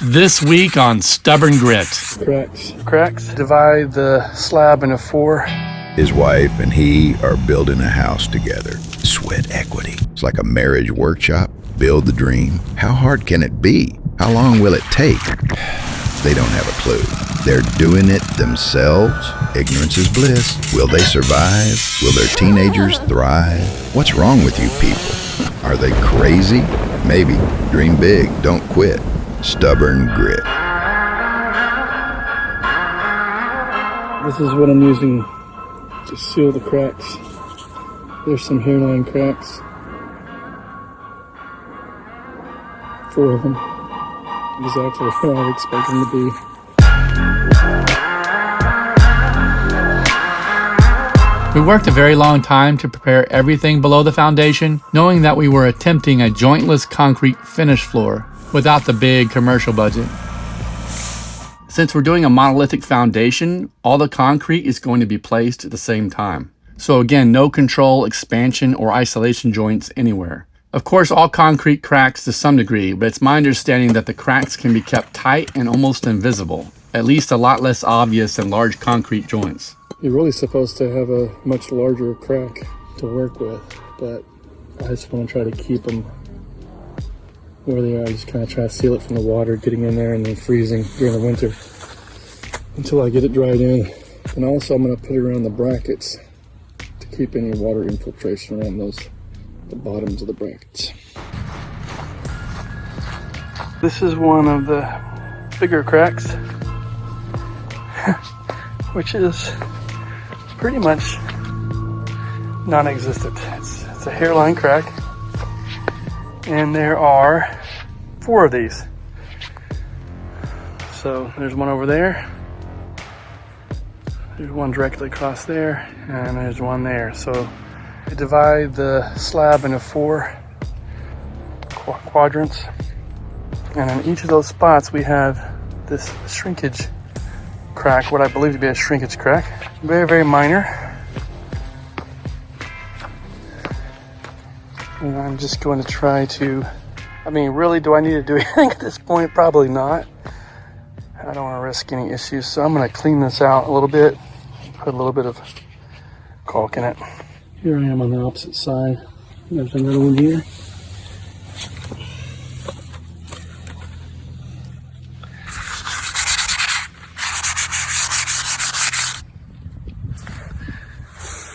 This week on Stubborn Grit. Cracks divide the slab into four. His wife and he are building a house together. Sweat equity. It's like a marriage workshop. Build the dream. How hard can it be? How long will it take? They don't have a clue. They're doing it themselves. Ignorance is bliss. Will they survive? Will their teenagers thrive? What's wrong with you people? Are they crazy? Maybe. Dream big. Don't quit. Stubborn Grit. This is what I'm using to seal the cracks. There's some hairline cracks. 4 of them. Exactly what I would expect them to be. We worked a very long time to prepare everything below the foundation, knowing that we were attempting a jointless concrete finish floor without the big commercial budget. Since we're doing a monolithic foundation, all the concrete is going to be placed at the same time. So again, no control, expansion, or isolation joints anywhere. Of course, all concrete cracks to some degree, but it's my understanding that the cracks can be kept tight and almost invisible, at least a lot less obvious than large concrete joints. You're really supposed to have a much larger crack to work with, but I just want to try to keep them where they are. I just kind of try to seal it from the water getting in there and then freezing during the winter until I get it dried in. And also I'm going to put it around the brackets to keep any water infiltration around the bottoms of the brackets. This is one of the bigger cracks, which is pretty much non-existent. It's a hairline crack, and there are 4 of these. So there's one over there, there's one directly across there, and there's one there. So we divide the slab into 4 quadrants, and in each of those spots we have this shrinkage crack, what I believe to be a shrinkage crack. Very, very minor. And I'm just going to try to, really, do I need to do anything at this point? Probably not. I don't want to risk any issues, so I'm going to clean this out a little bit, put a little bit of caulk in it. Here I am on the opposite side. There's another one here.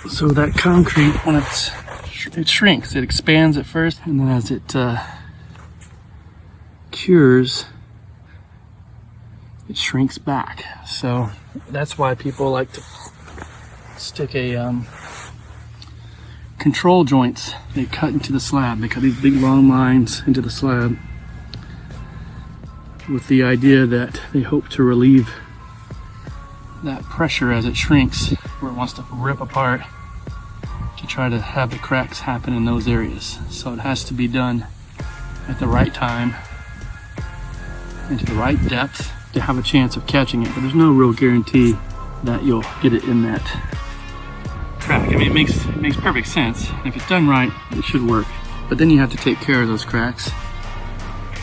So that concrete, when it shrinks, it expands at first, and then as it cures, it shrinks back. So that's why people like to stick a control joints. They cut into the slab. They cut these big long lines into the slab with the idea that they hope to relieve that pressure as it shrinks, where it wants to rip apart, to try to have the cracks happen in those areas. So it has to be done at the right time and to the right depth to have a chance of catching it, but there's no real guarantee that you'll get it in that crack. It makes perfect sense. If it's done right, it should work. But then you have to take care of those cracks,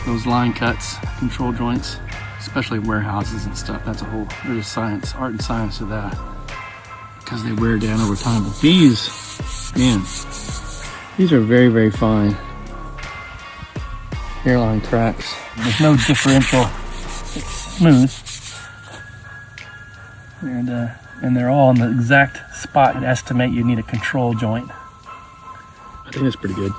those line cuts, control joints, especially warehouses and stuff. That's there's a science, art and science to that, because they wear down over time. But these, man, these are very, very fine hairline cracks. There's no differential. It's smooth. And they're all in the exact spot you'd estimate you need a control joint. I think that's pretty good.